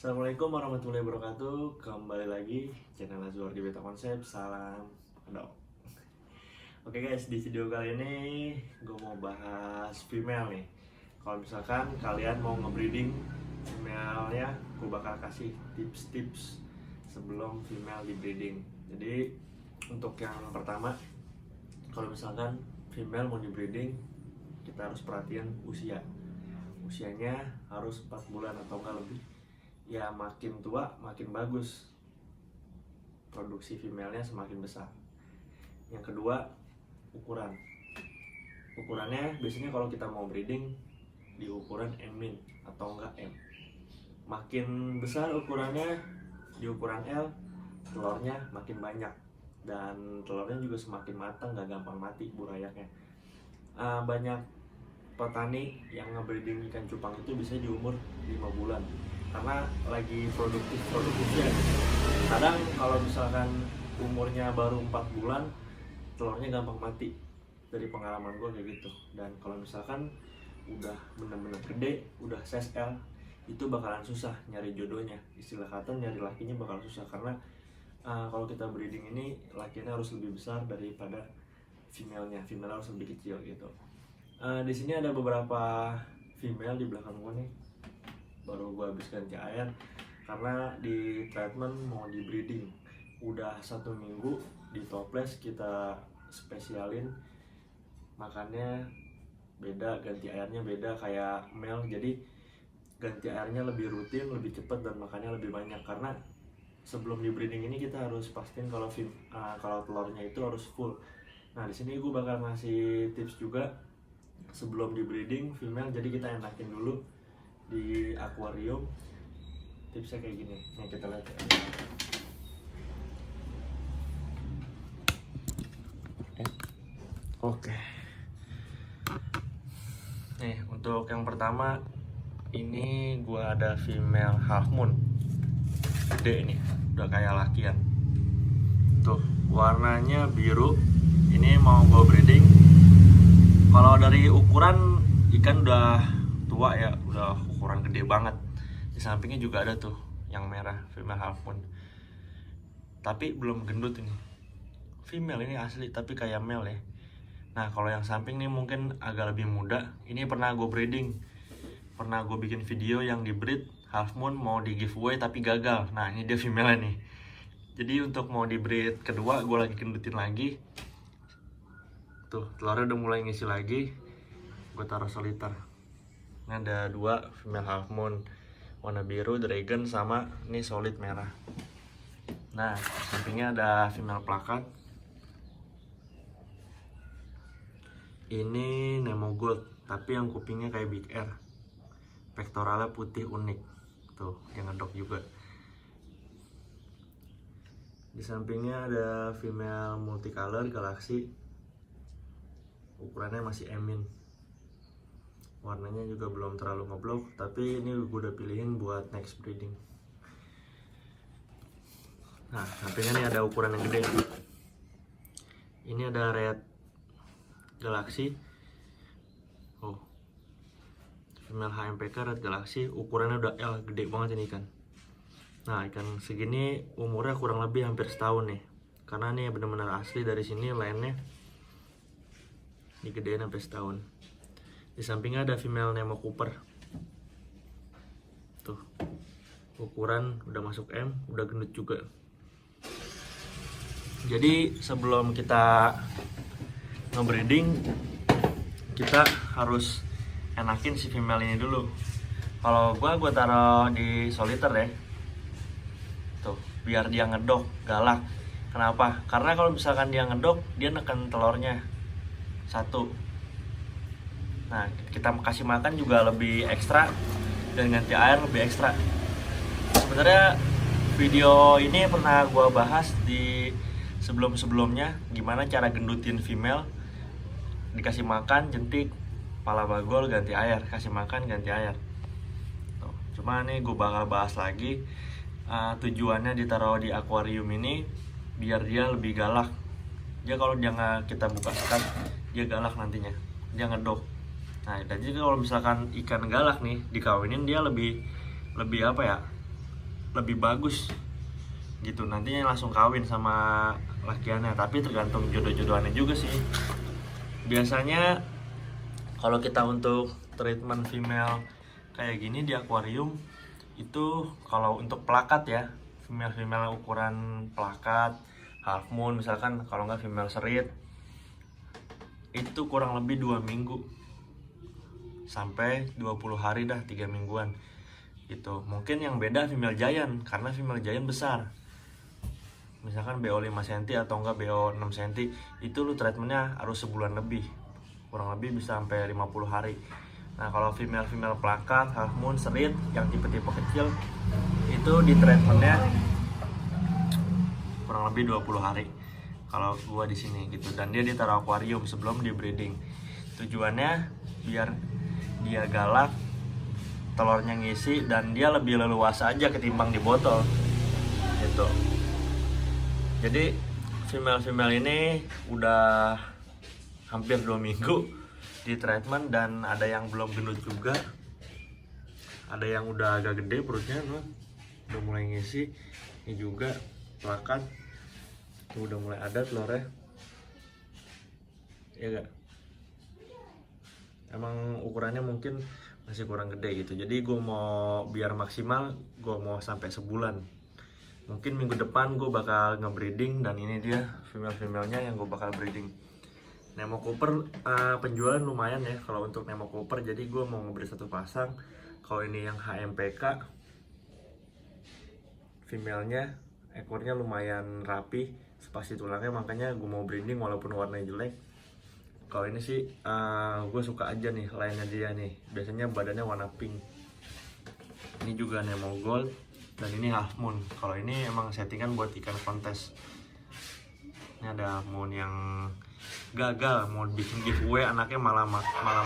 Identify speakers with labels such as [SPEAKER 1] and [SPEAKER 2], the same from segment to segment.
[SPEAKER 1] Assalamualaikum warahmatullahi wabarakatuh. Kembali lagi channel Azwar di Beta Konsep. Salam dong. Oke guys, di video kali ini gue mau bahas female nih. Kalau misalkan kalian mau ngebreeding female-nya, gue bakal kasih tips-tips sebelum female di breeding. Jadi untuk yang pertama, kalau misalkan female mau di breeding, kita harus perhatian usianya harus 4 bulan atau enggak lebih. Ya makin tua makin bagus, produksi female-nya semakin besar. Yang kedua, ukurannya biasanya kalau kita mau breeding di ukuran M- atau enggak M. Makin besar ukurannya di ukuran L, telurnya makin banyak dan telurnya juga semakin matang, gak gampang mati burayaknya. Banyak petani yang ngebreeding ikan cupang itu bisa di umur 5 bulan karena lagi produktifnya. Kadang kalau misalkan umurnya baru 4 bulan, telurnya gampang mati. Dari pengalaman gue kayak gitu. Dan kalau misalkan udah bener-bener gede, udah size L, itu bakalan susah nyari jodohnya. Istilah kata nyari lakinya bakal susah karena kalau kita breeding ini lakinya harus lebih besar daripada female-nya. Female harus lebih kecil gitu. Di sini ada beberapa female di belakang gue nih. Baru gue habis ganti air karena di treatment mau di breeding. Udah 1 minggu di toples, kita spesialin makannya beda, ganti airnya beda kayak male. Jadi ganti airnya lebih rutin, lebih cepat dan makannya lebih banyak karena sebelum di breeding ini kita harus pastiin kalau telurnya itu harus full. Nah di sini gue bakal ngasih tips juga sebelum di breeding female. Jadi kita enakin dulu di akuarium. Tipsnya kayak gini, nih kita lihat ya. Oke. Nih untuk yang pertama, ini gua ada female half moon gede nih, udah kayak lakian tuh, warnanya biru. Ini mau gua breeding. Kalau dari ukuran ikan udah tua ya, udah ukuran gede banget. Di sampingnya juga ada tuh yang merah, female half moon, tapi belum gendut. Ini female, ini asli tapi kayak male ya. Nah kalau yang samping nih mungkin agak lebih muda. Ini pernah gue breeding, pernah gue bikin video yang di breed half moon mau di giveaway tapi gagal. Nah ini dia female nih. Jadi untuk mau di breed kedua gue lagi gendutin lagi. Tuh telurnya udah mulai ngisi lagi. Gue taruh soliter. Ini ada 2 female half moon, warna biru dragon sama ini solid merah. Nah sampingnya ada female plakat. Ini Nemo Gold tapi yang kupingnya kayak Big R, pektoralnya putih unik tuh, yang ngedok juga. Di sampingnya ada female multicolor galaxy, ukurannya masih emin, warnanya juga belum terlalu ngeblok, tapi ini gue udah pilihin buat next breeding. Nah sampingnya nih ada ukuran yang gede. Ini ada red galaxy. Oh, female HMPK red galaxy, ukurannya udah L, gede banget ini ikan. Nah ikan segini umurnya kurang lebih hampir setahun nih, karena ini bener-bener asli dari sini lainnya. Ini gedein sampai setahun. Di sampingnya ada female Nemo Cooper. Tuh, ukuran udah masuk M, udah gendut juga. Jadi sebelum kita ngebreeding, kita harus enakin si female ini dulu. Kalau gue taruh di soliter ya, tuh biar dia ngedok galak. Kenapa? Karena kalau misalkan dia ngedok, dia neken telurnya satu. Nah kita kasih makan juga lebih ekstra dan ganti air lebih ekstra. Sebenarnya video ini pernah gue bahas di sebelum-sebelumnya, gimana cara gendutin female. Dikasih makan jentik, pala bagol, ganti air, kasih makan ganti air. Tuh, cuma nih gue bakal bahas lagi. Tujuannya ditaruh di akuarium ini biar dia lebih galak. Dia kalau dia nggak kita buka sekat, dia galak nantinya, dia ngedok. Nah jadi kalau misalkan ikan galak nih dikawinin, dia lebih apa ya, lebih bagus gitu, nantinya langsung kawin sama lakiannya. Tapi tergantung jodoh-jodohannya juga sih. Biasanya kalau kita untuk treatment female kayak gini di akuarium itu, kalau untuk plakat ya, female ukuran plakat, half moon misalkan, kalau nggak female serit, itu kurang lebih 2 minggu sampai 20 hari dah, 3 mingguan gitu. Mungkin yang beda female giant, karena female giant besar, misalkan BO 5 cm atau enggak BO 6 cm, itu lu treatmentnya harus sebulan lebih, kurang lebih bisa sampai 50 hari. Nah kalau female plakat, half moon, serit, yang tipe-tipe kecil, itu di treatmentnya kurang lebih 20 hari kalau gua di sini gitu. Dan dia ditaruh akuarium sebelum di breeding. Tujuannya biar dia galak, telurnya ngisi, dan dia lebih leluasa aja ketimbang di botol gitu. Jadi female ini udah hampir 2 minggu di treatment, dan ada yang belum gendut juga, ada yang udah agak gede perutnya tuh, udah mulai ngisi. Ini juga plakat tuh udah mulai ada telurnya, ya gak? Emang ukurannya mungkin masih kurang gede gitu. Jadi gue mau biar maksimal, gue mau sampai sebulan. Mungkin minggu depan gue bakal nge-breeding, dan ini dia female-nya yang gue bakal breeding. Nemo Cooper penjualan lumayan ya kalau untuk Nemo Cooper. Jadi gue mau nge-breed 1 pasang. Kalau ini yang HMPK, female-nya ekornya lumayan rapi, spasi tulangnya, makanya gue mau breeding walaupun warnanya jelek. Kalau ini sih gue suka aja nih lainnya dia nih, biasanya badannya warna pink. Ini juga Nemo Gold, dan ini half moon. Kalau ini emang settingan buat ikan kontes. Ini ada moon yang gagal mau bikin giveaway, anaknya malah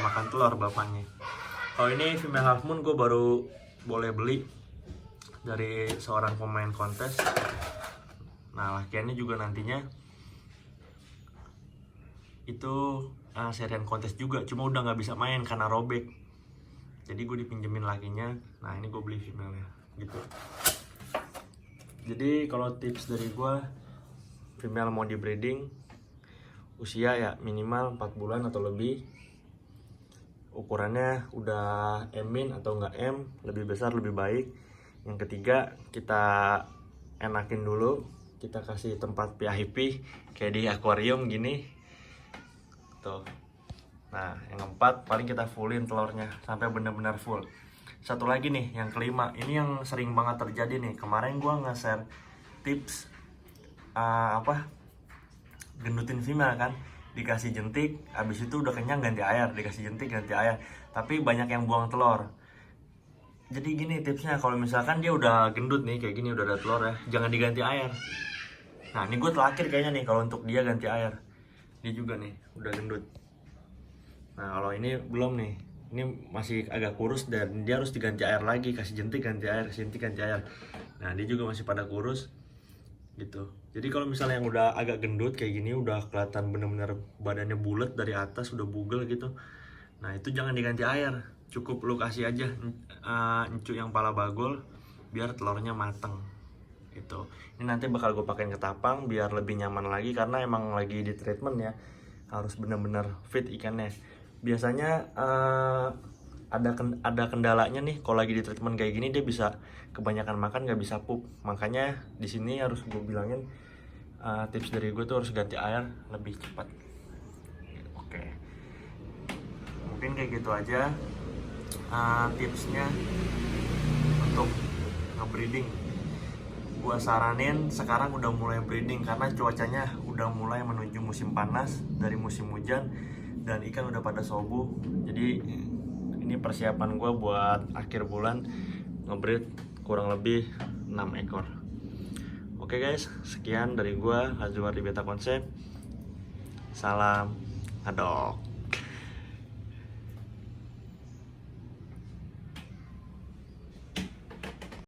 [SPEAKER 1] makan telur bapaknya. Kalau ini female half moon gue baru boleh beli dari seorang pemain kontes. Nah lakiannya juga nantinya itu serian kontes juga, cuma udah nggak bisa main karena robek. Jadi gue dipinjemin lakinya. Nah ini gue beli female-nya gitu. Jadi kalau tips dari gue, female mau di breeding, usia ya minimal 4 bulan atau lebih. Ukurannya udah M-in atau enggak M, lebih besar lebih baik. Yang ketiga, kita enakin dulu, kita kasih tempat VIP kayak di akuarium gini tuh. Nah yang keempat, paling kita fullin telurnya sampai benar-benar full. Satu lagi nih, yang kelima, ini yang sering banget terjadi nih. Kemarin gua nge-share tips gendutin female kan, dikasih jentik, habis itu udah kenyang ganti air, dikasih jentik ganti air, tapi banyak yang buang telur. Jadi gini tipsnya, kalau misalkan dia udah gendut nih kayak gini, udah ada telur ya, jangan diganti air. Nah ini gue terakhir kayaknya nih kalau untuk dia ganti air. Dia juga nih udah gendut. Nah kalau ini belum nih, ini masih agak kurus dan dia harus diganti air lagi, kasih jentik ganti air, kasih jentik ganti air. Nah dia juga masih pada kurus gitu. Jadi kalau misalnya yang udah agak gendut kayak gini, udah kelihatan bener-bener badannya bulat dari atas, udah bugel gitu, nah itu jangan diganti air, cukup lu kasih aja encu yang pala bagol biar telurnya mateng gitu. Ini nanti bakal gue pakein ketapang biar lebih nyaman lagi, karena emang lagi di treatment ya, harus bener-bener fit ikannya. Biasanya ada kendalanya nih kalau lagi di treatment kayak gini, dia bisa kebanyakan makan, nggak bisa pup. Makanya di sini harus gue bilangin, tips dari gue tuh harus ganti air lebih cepat. Oke, mungkin kayak gitu aja tipsnya untuk nge-breeding. Gue saranin sekarang udah mulai breeding, karena cuacanya udah mulai menuju musim panas dari musim hujan, dan ikan udah pada sobu. Jadi ini persiapan gue buat akhir bulan ngebreed kurang lebih 6 ekor. Oke guys, sekian dari gue, Azwar di Beta Konsep. Salam adok.